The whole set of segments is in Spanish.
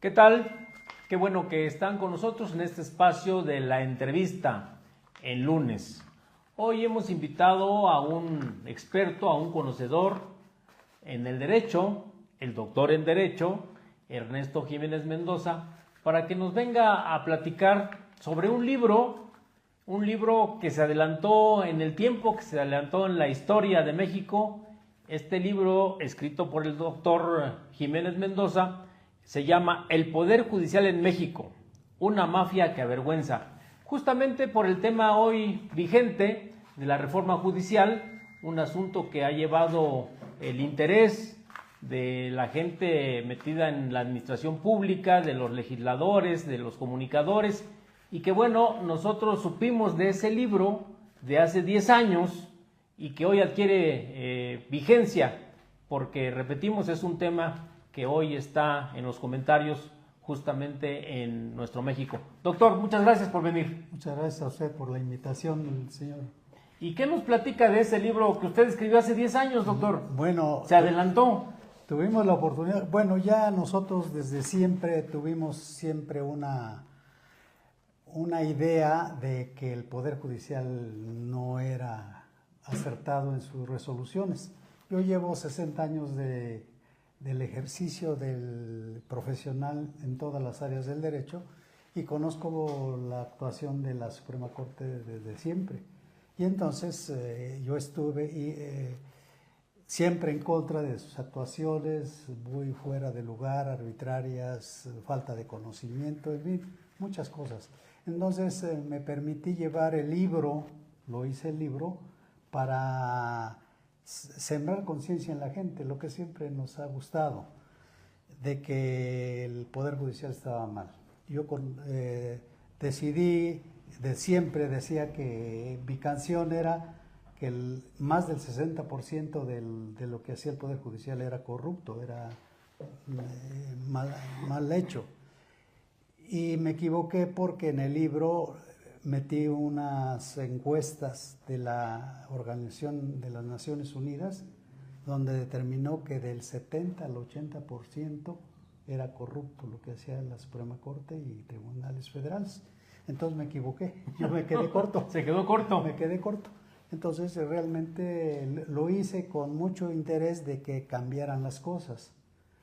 ¿Qué tal? Qué bueno que están con nosotros en este espacio de la entrevista en lunes. Hoy hemos invitado a un experto, a un conocedor en el derecho, el doctor en derecho, Ernesto Jiménez Mendoza, para que nos venga a platicar sobre un libro que se adelantó en el tiempo, que se adelantó en la historia de México. Este libro, escrito por el doctor Jiménez Mendoza, se llama El Poder Judicial en México, una mafia que avergüenza. Justamente por el tema hoy vigente de la reforma judicial, un asunto que ha llevado el interés de la gente metida en la administración pública, de los legisladores, de los comunicadores, y que bueno, nosotros supimos de ese libro de hace 10 años y que hoy adquiere vigencia, porque repetimos, es un tema que hoy está en los comentarios justamente en nuestro México. Doctor, muchas gracias por venir. Muchas gracias a usted por la invitación, señor. ¿Y qué nos platica de ese libro que usted escribió hace 10 años, doctor? Bueno, se adelantó. Tuvimos la oportunidad, bueno, ya nosotros desde siempre tuvimos una idea de que el Poder Judicial no era acertado en sus resoluciones. Yo llevo 60 años del ejercicio del profesional en todas las áreas del derecho y conozco la actuación de la Suprema Corte desde siempre. Y entonces yo estuve siempre en contra de sus actuaciones, muy fuera de lugar, arbitrarias, falta de conocimiento, en fin, muchas cosas. Entonces me permití llevar el libro, lo hice el libro, para sembrar conciencia en la gente, lo que siempre nos ha gustado, de que el Poder Judicial estaba mal. Yo decidí, siempre decía que mi canción era que más del 60% de lo que hacía el Poder Judicial era corrupto, era mal hecho. Y me equivoqué porque en el libro metí unas encuestas de la Organización de las Naciones Unidas, donde determinó que del 70 al 80% era corrupto lo que hacía la Suprema Corte y tribunales federales. Entonces me equivoqué, yo me quedé corto. ¿Se quedó corto? Me quedé corto. Entonces realmente lo hice con mucho interés de que cambiaran las cosas.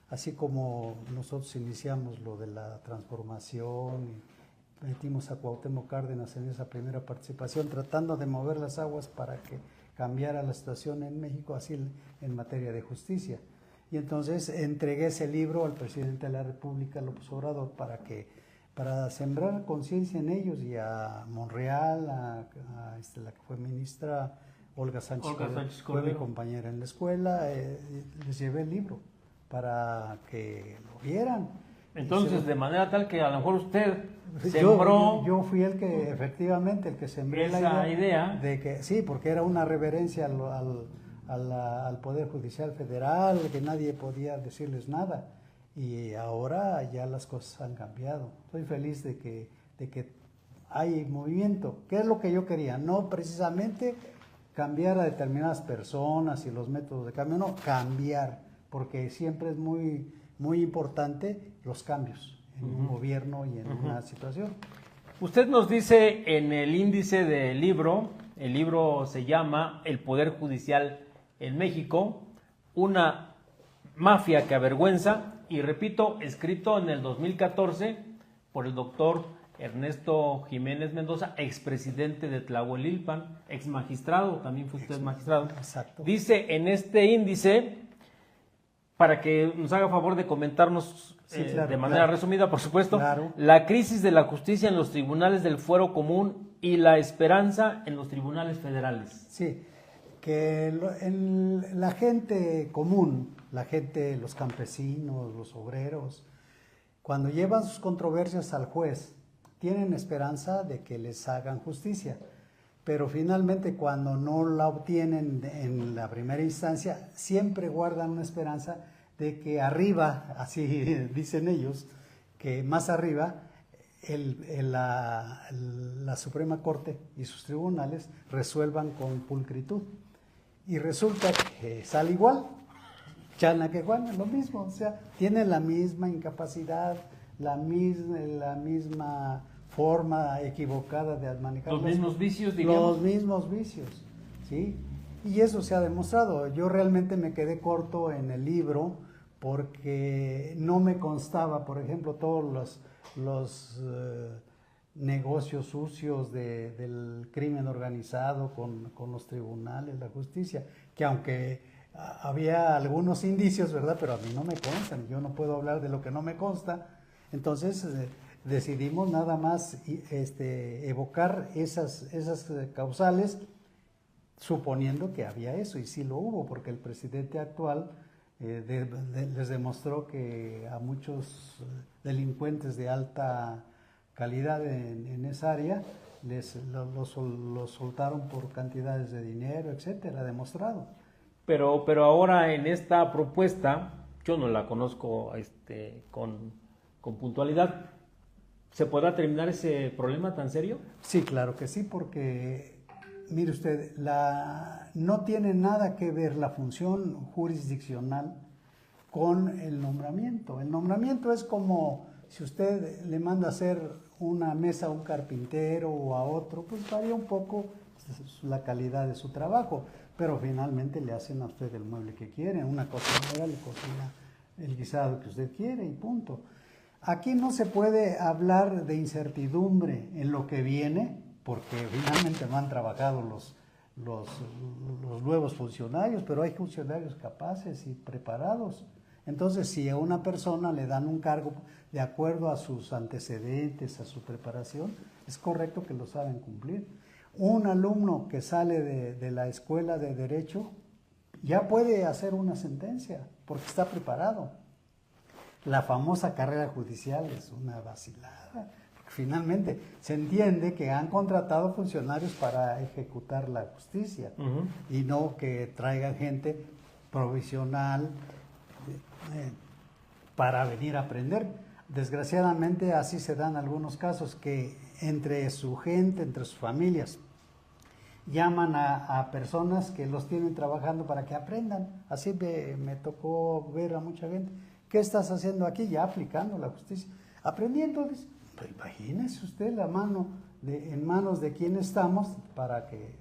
Así como nosotros iniciamos lo de la transformación y metimos a Cuauhtémoc Cárdenas en esa primera participación, tratando de mover las aguas para que cambiara la situación en México, así en materia de justicia. Y entonces entregué ese libro al presidente de la República, López Obrador, para sembrar conciencia en ellos, y a Monreal, a la que fue ministra, Olga Sánchez Cordero, fue mi compañera en la escuela, les llevé el libro para que lo vieran. Entonces, de manera tal que a lo mejor usted sembró... Yo fui el que, efectivamente, el que sembré esa idea de que, sí, porque era una reverencia al Poder Judicial Federal, que nadie podía decirles nada. Y ahora ya las cosas han cambiado. Estoy feliz de que hay movimiento. ¿Qué es lo que yo quería? No precisamente cambiar a determinadas personas y los métodos de cambio, no, cambiar, porque siempre es muy, muy importante los cambios en un gobierno y en una situación. Usted nos dice en el índice del libro, el libro se llama El Poder Judicial en México, una mafia que avergüenza, y repito, escrito en el 2014 por el doctor Ernesto Jiménez Mendoza, expresidente de Tlahuelilpan, ex magistrado, también fue usted magistrado. Exacto. Dice en este índice, para que nos haga favor de comentarnos de manera resumida, por supuesto, la crisis de la justicia en los tribunales del Fuero Común y la esperanza en los tribunales federales. Sí, que la gente común, la gente, los campesinos, los obreros, cuando llevan sus controversias al juez, tienen esperanza de que les hagan justicia, pero finalmente cuando no la obtienen en la primera instancia, siempre guardan una esperanza de que arriba, así dicen ellos, que más arriba la Suprema Corte y sus tribunales resuelvan con pulcritud. Y resulta que sale igual, Chana que Juana, lo mismo, o sea, tiene la misma incapacidad la misma forma equivocada de manejar los mismos vicios, digamos. Los mismos vicios, ¿sí? Y eso se ha demostrado. Yo realmente me quedé corto en el libro porque no me constaba, por ejemplo, todos los negocios sucios del crimen organizado con los tribunales, la justicia, que aunque había algunos indicios, ¿verdad? Pero a mí no me constan, yo no puedo hablar de lo que no me consta. Entonces decidimos nada más evocar esas causales, suponiendo que había eso, y sí lo hubo, porque el presidente actual les demostró que a muchos delincuentes de alta calidad en esa área los soltaron por cantidades de dinero, etcétera, demostrado. Pero ahora en esta propuesta, yo no la conozco con puntualidad, ¿se podrá terminar ese problema tan serio? Sí, claro que sí, porque mire usted, no tiene nada que ver la función jurisdiccional con el nombramiento. El nombramiento es como si usted le manda a hacer una mesa a un carpintero o a otro, pues varía un poco la calidad de su trabajo, pero finalmente le hacen a usted el mueble que quiere. Una cocinera le cocina el guisado que usted quiere y punto. Aquí no se puede hablar de incertidumbre en lo que viene, porque finalmente no han trabajado los nuevos funcionarios, pero hay funcionarios capaces y preparados. Entonces, si a una persona le dan un cargo de acuerdo a sus antecedentes, a su preparación, es correcto que lo saben cumplir. Un alumno que sale de la escuela de Derecho ya puede hacer una sentencia, porque está preparado. La famosa carrera judicial es una vacilada. Finalmente se entiende que han contratado funcionarios para ejecutar la justicia y no que traigan gente provisional para venir a aprender. Desgraciadamente así se dan algunos casos que entre su gente, entre sus familias, llaman a personas que los tienen trabajando para que aprendan. Así me tocó ver a mucha gente. ¿Qué estás haciendo aquí? Ya aplicando la justicia. Aprendiendo. Pues imagínese usted en manos de quién estamos para que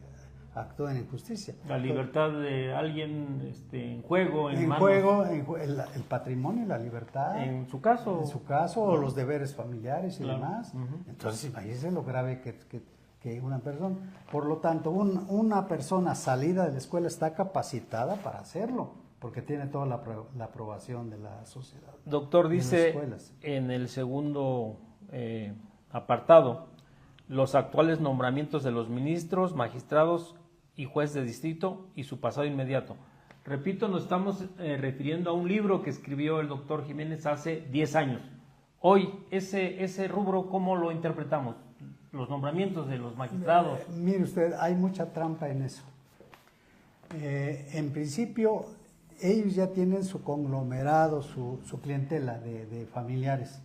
actúen en justicia. La libertad de alguien en juego. En juego, el patrimonio y la libertad. En su caso. En su caso, o los deberes familiares y claro. demás. Entonces imagínese lo grave que una persona. Por lo tanto, una persona salida de la escuela está capacitada para hacerlo, porque tiene toda la aprobación de la sociedad. Doctor, dice en el segundo apartado, los actuales nombramientos de los ministros, magistrados y jueces de distrito y su pasado inmediato. Repito, nos estamos refiriendo a un libro que escribió el doctor Jiménez hace 10 años. Hoy, ese rubro, ¿cómo lo interpretamos? Los nombramientos de los magistrados. Mire usted, hay mucha trampa en eso. En principio, ellos ya tienen su conglomerado, su clientela de familiares.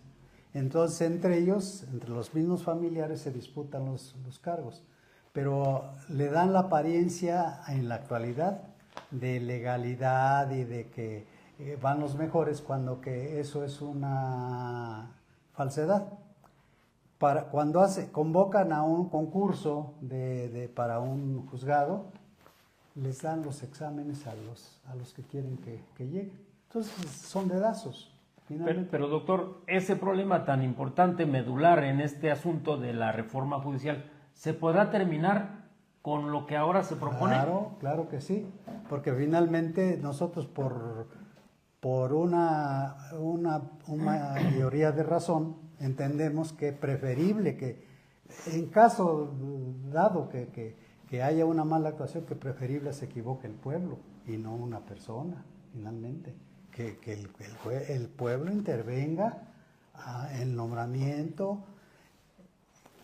Entonces, entre ellos, entre los mismos familiares, se disputan los cargos. Pero le dan la apariencia en la actualidad de legalidad y de que van los mejores, cuando que eso es una falsedad. Cuando convocan a un concurso para un juzgado, les dan los exámenes a los que quieren que lleguen. Entonces son dedazos. Pero doctor, ese problema tan importante, medular en este asunto de la reforma judicial, ¿se podrá terminar con lo que ahora se propone? Claro que sí, porque finalmente nosotros por una mayoría de razón entendemos que es preferible que, en caso dado que haya una mala actuación, que preferible se equivoque el pueblo y no una persona, finalmente. Que el pueblo intervenga en el nombramiento.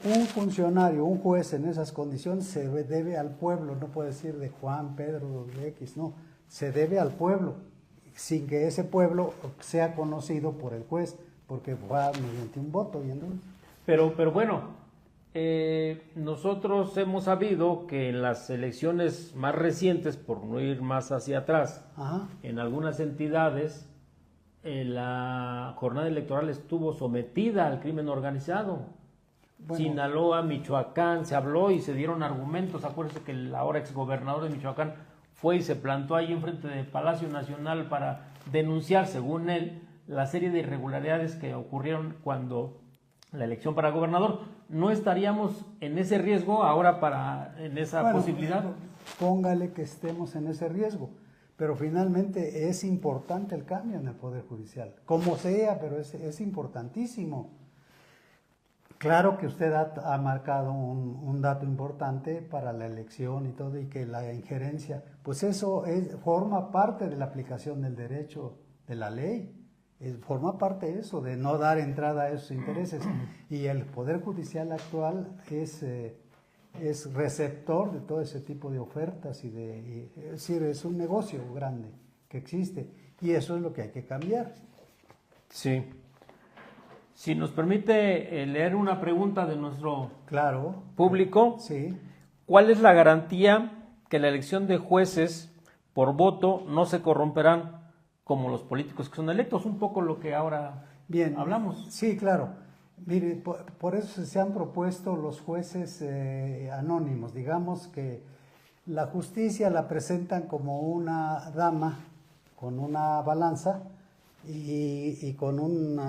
Un funcionario, un juez en esas condiciones se debe al pueblo, no puede decir de Juan, Pedro, de X, no, se debe al pueblo, sin que ese pueblo sea conocido por el juez, porque va mediante un voto. Pero bueno, nosotros hemos sabido que en las elecciones más recientes, por no ir más hacia atrás, en algunas entidades, jornada electoral estuvo sometida al crimen organizado. Bueno. Sinaloa, Michoacán, se habló y se dieron argumentos. Acuérdense que el ahora exgobernador de Michoacán fue y se plantó ahí enfrente del Palacio Nacional para denunciar, según él, la serie de irregularidades que ocurrieron cuando la elección para gobernador. ¿No estaríamos en ese riesgo ahora en esa posibilidad? Póngale que estemos en ese riesgo, pero finalmente es importante el cambio en el Poder Judicial, como sea, pero es importantísimo. Claro que usted ha marcado un dato importante para la elección y todo, y que la injerencia, pues eso forma parte de la aplicación del derecho, de la ley. Forma parte de eso, de no dar entrada a esos intereses. Y el Poder Judicial actual es receptor de todo ese tipo de ofertas es decir, es un negocio grande que existe, y eso es lo que hay que cambiar. Sí. Si nos permite leer una pregunta de nuestro público. Sí. ¿Cuál es la garantía que la elección de jueces por voto no se corromperán como los políticos que son electos? Un poco lo que ahora hablamos. Sí, claro. Mire, por eso se han propuesto los jueces anónimos. Digamos que la justicia la presentan como una dama con una balanza y con un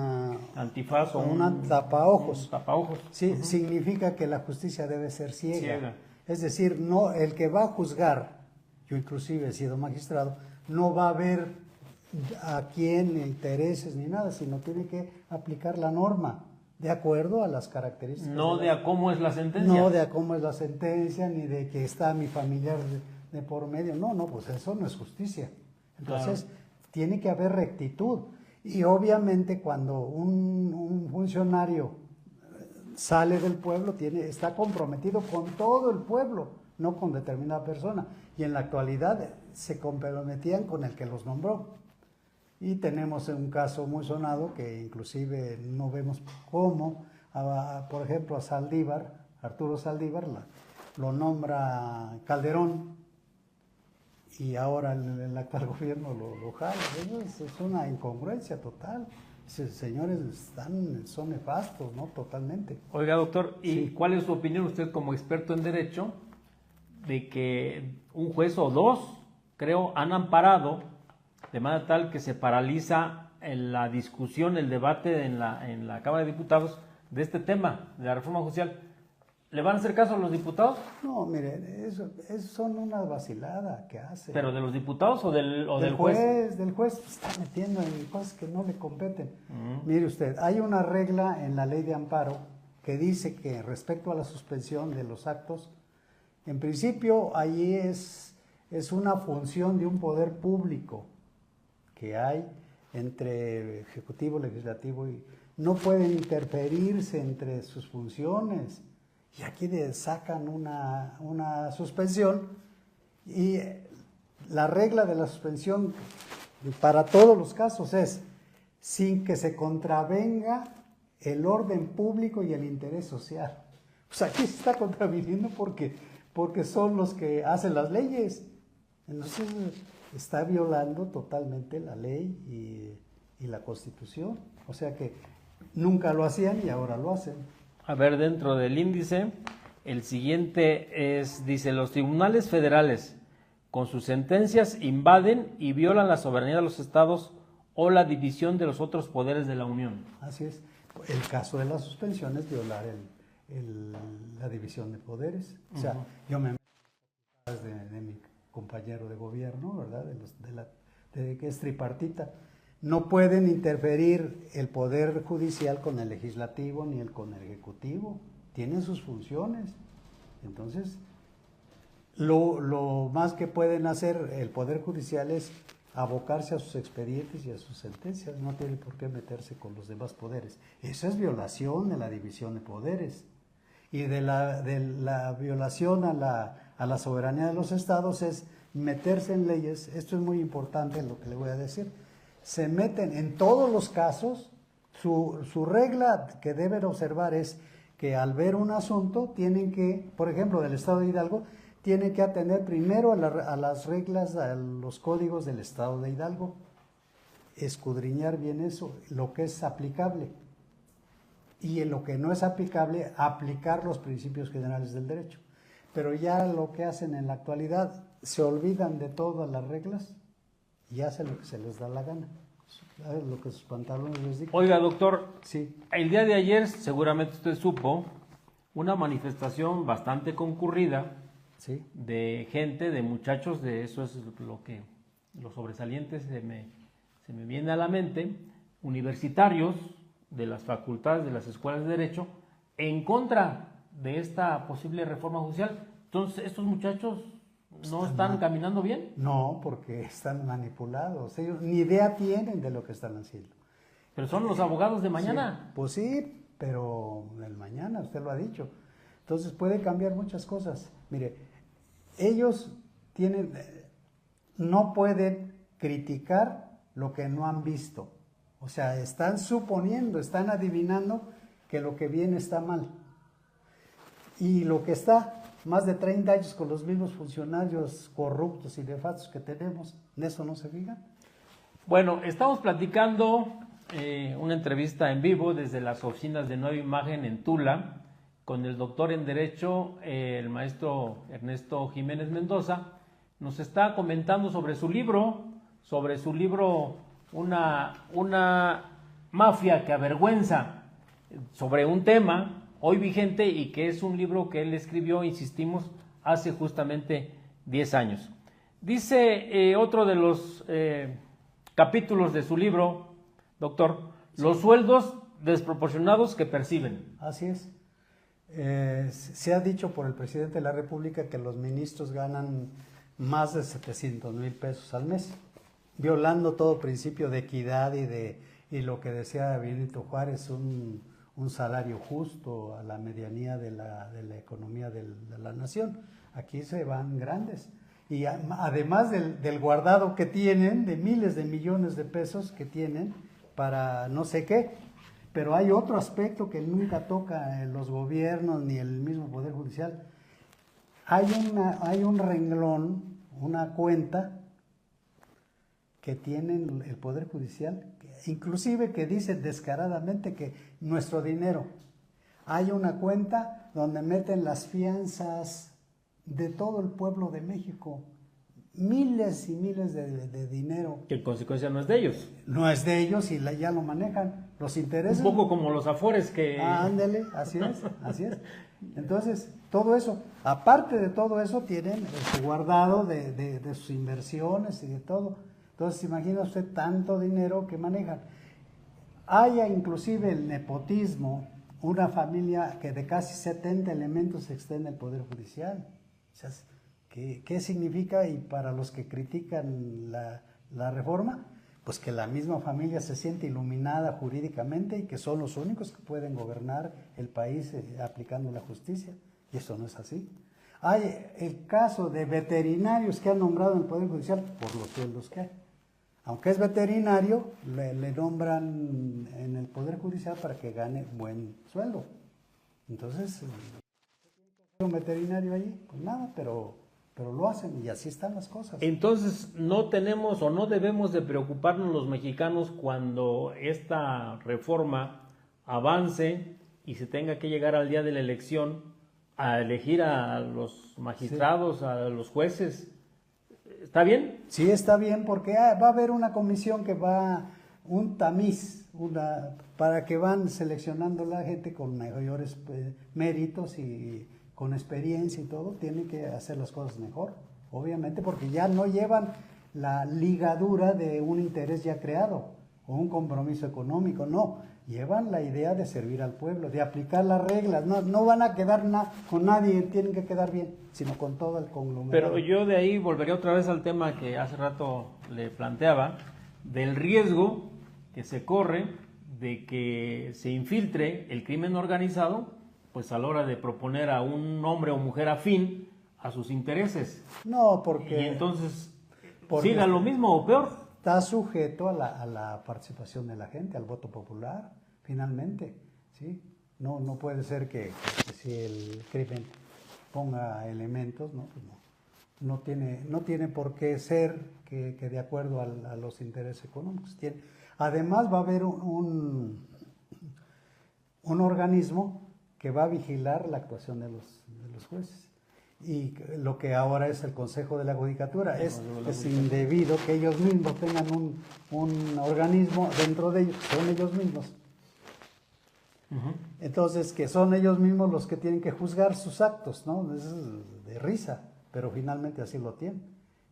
antifaz, con un tapaojos. Tapaojos. Sí, significa que la justicia debe ser ciega. Es decir, no, el que va a juzgar, yo inclusive he sido magistrado, no va a ver a quién, ni intereses ni nada, sino tiene que aplicar la norma de acuerdo a las características. No de a cómo es la sentencia. No de a cómo es la sentencia, ni de que está mi familiar de por medio. No, pues eso no es justicia. Entonces, tiene que haber rectitud. Y obviamente cuando un funcionario sale del pueblo, está comprometido con todo el pueblo, no con determinada persona. Y en la actualidad se comprometían con el que los nombró. Y tenemos un caso muy sonado que inclusive no vemos cómo, por ejemplo, a Saldívar, Arturo Saldívar, lo nombra Calderón, y ahora el actual gobierno lo jala. Eso es una incongruencia total. Esos señores son nefastos, ¿no? Totalmente. Oiga, doctor, ¿y cuál es su opinión usted como experto en derecho de que un juez o dos, creo, han amparado de manera tal que se paraliza en la discusión, el debate en la Cámara de Diputados de este tema, de la reforma judicial? ¿Le van a hacer caso a los diputados? No, mire, eso son una vacilada que hace. ¿Pero de los diputados o del juez? Del juez se está metiendo en cosas que no le competen. Mire usted, hay una regla en la ley de amparo que dice que respecto a la suspensión de los actos, en principio allí es una función de un poder público que hay entre ejecutivo, legislativo, y no pueden interferirse entre sus funciones. Y aquí sacan una suspensión, y la regla de la suspensión para todos los casos es sin que se contravenga el orden público y el interés social. Pues aquí se está contraviniendo porque son los que hacen las leyes. Entonces está violando totalmente la ley y la Constitución. O sea que nunca lo hacían y ahora lo hacen. A ver, dentro del índice, el siguiente dice, los tribunales federales con sus sentencias invaden y violan la soberanía de los estados o la división de los otros poderes de la Unión. Así es. El caso de la suspensión es violar la división de poderes. O sea, yo me de mi compañero de gobierno, ¿verdad? De que es tripartita. No pueden interferir el Poder Judicial con el Legislativo ni con el Ejecutivo. Tienen sus funciones. Entonces, lo más que pueden hacer el Poder Judicial es abocarse a sus expedientes y a sus sentencias. No tiene por qué meterse con los demás poderes. Eso es violación de la división de poderes. Y de la violación a la soberanía de los estados es meterse en leyes. Esto es muy importante lo que le voy a decir. Se meten en todos los casos. Su regla que deben observar es que al ver un asunto tienen que, por ejemplo, del estado de Hidalgo, tienen que atender primero a las reglas, a los códigos del estado de Hidalgo. escudriñar bien eso, lo que es aplicable. Y en lo que no es aplicable, aplicar los principios generales del derecho. Pero ya lo que hacen en la actualidad, se olvidan de todas las reglas y hacen lo que se les da la gana. ¿Sabes lo que sus pantalones les dicen? Oiga, doctor, Sí. el día de ayer, seguramente usted supo, una manifestación bastante concurrida Sí. de gente, de muchachos, de eso es los sobresalientes se me viene a la mente, universitarios de las facultades, de las escuelas de Derecho, en contra de esta posible reforma judicial. Entonces, ¿estos muchachos no están caminando bien? No, porque están manipulados. Ellos ni idea tienen de lo que están haciendo. Pero son los abogados de mañana. Sí, pues sí, pero el mañana, usted lo ha dicho. Entonces puede cambiar muchas cosas. Mire, ellos no pueden criticar lo que no han visto. O sea, están suponiendo, están adivinando que lo que viene está mal. Y lo que está más de 30 años con los mismos funcionarios corruptos y nefastos que tenemos, ¿en eso no se fijan? Bueno, estamos platicando una entrevista en vivo desde las oficinas de Nueva Imagen en Tula con el doctor en Derecho, el maestro Ernesto Jiménez Mendoza. Nos está comentando sobre su libro una mafia que avergüenza, sobre un tema hoy vigente y que es un libro que él escribió, insistimos, hace justamente 10 años. Dice otro de los capítulos de su libro, doctor, los sueldos desproporcionados que perciben. Así es. Se ha dicho por el presidente de la República que los ministros ganan más de 700,000 pesos al mes, violando todo principio de equidad y lo que decía Benito Juárez, un salario justo a la medianía de la economía de la nación. Aquí se van grandes. Y además del guardado que tienen, de miles de millones de pesos que tienen para no sé qué, pero hay otro aspecto que nunca toca en los gobiernos ni el mismo Poder Judicial. Hay un renglón, una cuenta que tienen el Poder Judicial, inclusive que dice descaradamente que nuestro dinero, hay una cuenta donde meten las fianzas de todo el pueblo de México, miles y miles de dinero. Que en consecuencia no es de ellos. No es de ellos y ya lo manejan, los intereses. Un poco como los afores que... Ándele, así es, así es. Entonces, todo eso, aparte de todo eso, tienen guardado de sus inversiones y de todo. Entonces, imagina usted tanto dinero que manejan. Haya inclusive el nepotismo, una familia que de casi 70 elementos se extiende el Poder Judicial. O sea, ¿qué significa? Y para los que critican la reforma, pues que la misma familia se siente iluminada jurídicamente y que son los únicos que pueden gobernar el país aplicando la justicia. Y eso no es así. Hay el caso de veterinarios que han nombrado en el Poder Judicial por los sueldos que hay. Aunque es veterinario, le nombran en el Poder Judicial para que gane buen sueldo. Entonces, un veterinario allí, pues nada, pero lo hacen y así están las cosas. Entonces, no tenemos o no debemos de preocuparnos los mexicanos cuando esta reforma avance y se tenga que llegar al día de la elección a elegir a los magistrados, sí, a los jueces. ¿Está bien? Sí, está bien, porque va a haber una comisión que un tamiz, para que van seleccionando la gente con mayores méritos y con experiencia y todo, tienen que hacer las cosas mejor, obviamente, porque ya no llevan la ligadura de un interés ya creado o un compromiso económico, no, llevan la idea de servir al pueblo, de aplicar las reglas, no van a quedar con nadie, tienen que quedar bien, sino con todo el conglomerado. Pero yo de ahí volvería otra vez al tema que hace rato le planteaba, del riesgo que se corre de que se infiltre el crimen organizado, pues a la hora de proponer a un hombre o mujer afín a sus intereses. No, porque... Y entonces siga lo mismo o peor. Está sujeto a la participación de la gente, al voto popular, finalmente, ¿sí? No puede ser que si el crimen ponga elementos, ¿no? Pues no. no tiene por qué ser que de acuerdo a los intereses económicos. Además va a haber un organismo que va a vigilar la actuación de los jueces. Y lo que ahora es el Consejo de la Judicatura, es indebido que ellos mismos tengan un organismo dentro de ellos, son ellos mismos. Entonces, que son ellos mismos los que tienen que juzgar sus actos, ¿no? Es de risa, pero finalmente así lo tienen.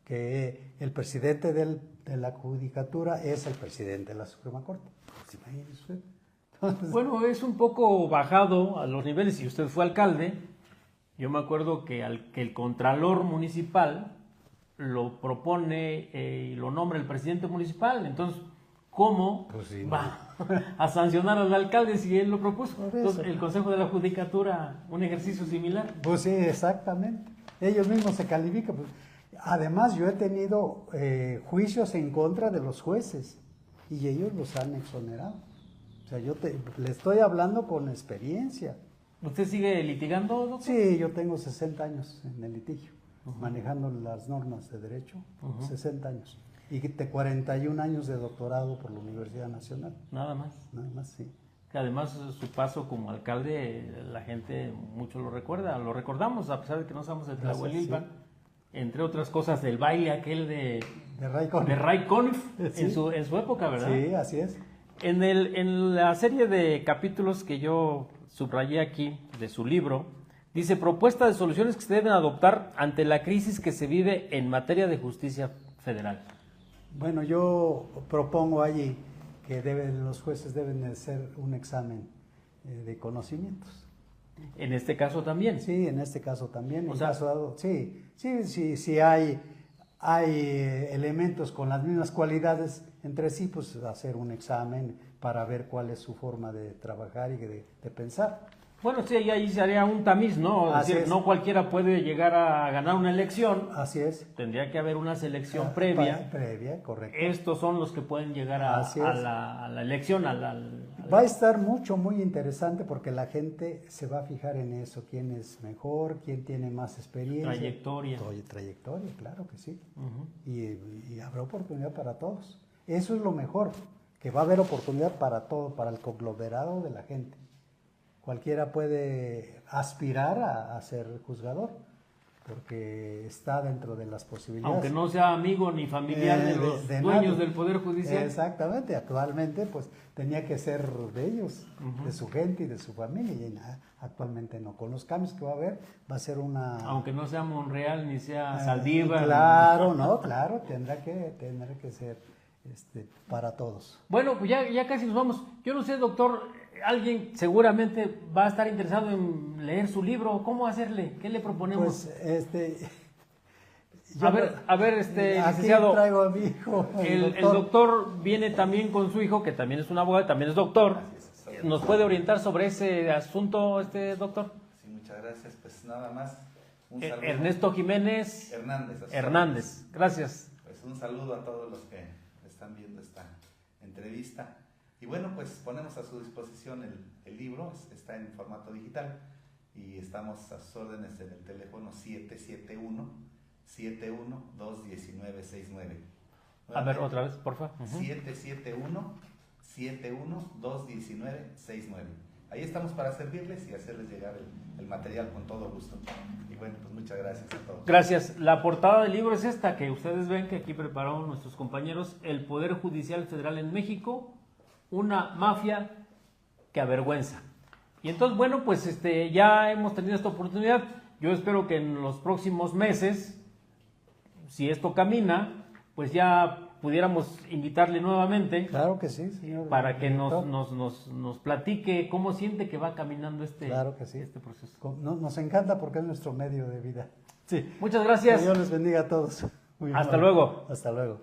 Que el presidente de la Judicatura es el presidente de la Suprema Corte. Entonces, bueno, es un poco bajado a los niveles. Si usted fue alcalde, yo me acuerdo que el Contralor Municipal lo propone y lo nombra el presidente municipal. Entonces, ¿cómo va a sancionar al alcalde si él lo propuso? Entonces, el Consejo de la Judicatura, un ejercicio similar. Pues sí, exactamente. Ellos mismos se califican. Además, yo he tenido juicios en contra de los jueces y ellos los han exonerado. O sea, le estoy hablando con experiencia. ¿Usted sigue litigando, doctor? Sí, yo tengo 60 años en el litigio, manejando las normas de derecho, 60 años. Y 41 años de doctorado por la Universidad Nacional. Nada más. Nada más, sí. Además, su paso como alcalde, la gente mucho lo recuerda, lo recordamos, a pesar de que no somos de Tlahuelilpan, sí. Entre otras cosas, del baile aquel de Ray Conniff, sí. en su época, ¿verdad? Sí, así es. En la serie de capítulos que yo subrayé aquí de su libro, dice propuesta de soluciones que se deben adoptar ante la crisis que se vive en materia de justicia federal. Bueno, yo propongo allí que los jueces deben de hacer un examen de conocimientos. ¿En este caso también? Sí, en este caso también. O sea, sí, hay elementos con las mismas cualidades entre sí, pues hacer un examen para ver cuál es su forma de trabajar y de pensar. Bueno, sí, ahí se haría un tamiz, ¿no? Es decir, no cualquiera puede llegar a ganar una elección. Así es. Tendría que haber una selección previa. Previa, correcto. Estos son los que pueden llegar a la elección. Va a estar muy interesante porque la gente se va a fijar en eso. ¿Quién es mejor? ¿Quién tiene más experiencia? Trayectoria, claro que sí. Y habrá oportunidad para todos. Eso es lo mejor, que va a haber oportunidad para todo, para el conglomerado de la gente. Cualquiera puede aspirar a ser juzgador, porque está dentro de las posibilidades. Aunque no sea amigo ni familiar de los dueños del Poder Judicial. Exactamente, actualmente pues tenía que ser de ellos, de su gente y de su familia, y actualmente no. Con los cambios que va a haber, va a ser una... Aunque no sea Monreal ni sea Saldívar. Claro, tendrá que ser para todos. Bueno, pues ya casi nos vamos. Yo no sé, doctor, alguien seguramente va a estar interesado en leer su libro. ¿Cómo hacerle? ¿Qué le proponemos? Pues, a ver, licenciado. Aquí traigo a mi hijo. El doctor viene también con su hijo, que también es un abogado, también es doctor. ¿Nos puede orientar sobre ese asunto, doctor? Sí, muchas gracias. Pues nada más. Un saludo. Ernesto Jiménez Hernández. Gracias. Pues un saludo a todos los que están viendo esta entrevista. Y bueno, pues ponemos a su disposición el libro, está en formato digital y estamos a sus órdenes en el teléfono 771-219-69. A ver, otra vez, por favor. 771-219-69. Ahí estamos para servirles y hacerles llegar el material con todo gusto. Y bueno, pues muchas gracias a todos. Gracias. La portada del libro es esta que ustedes ven que aquí prepararon nuestros compañeros. El Poder Judicial Federal en México, una mafia que avergüenza. Y entonces, bueno, pues ya hemos tenido esta oportunidad. Yo espero que en los próximos meses, si esto camina, pues ya pudiéramos invitarle nuevamente. Claro que sí, señor. Para que nos platique cómo siente que va caminando claro que sí. este proceso. Nos encanta porque es nuestro medio de vida. Sí. Muchas gracias. Dios les bendiga a todos. Hasta luego. Hasta luego.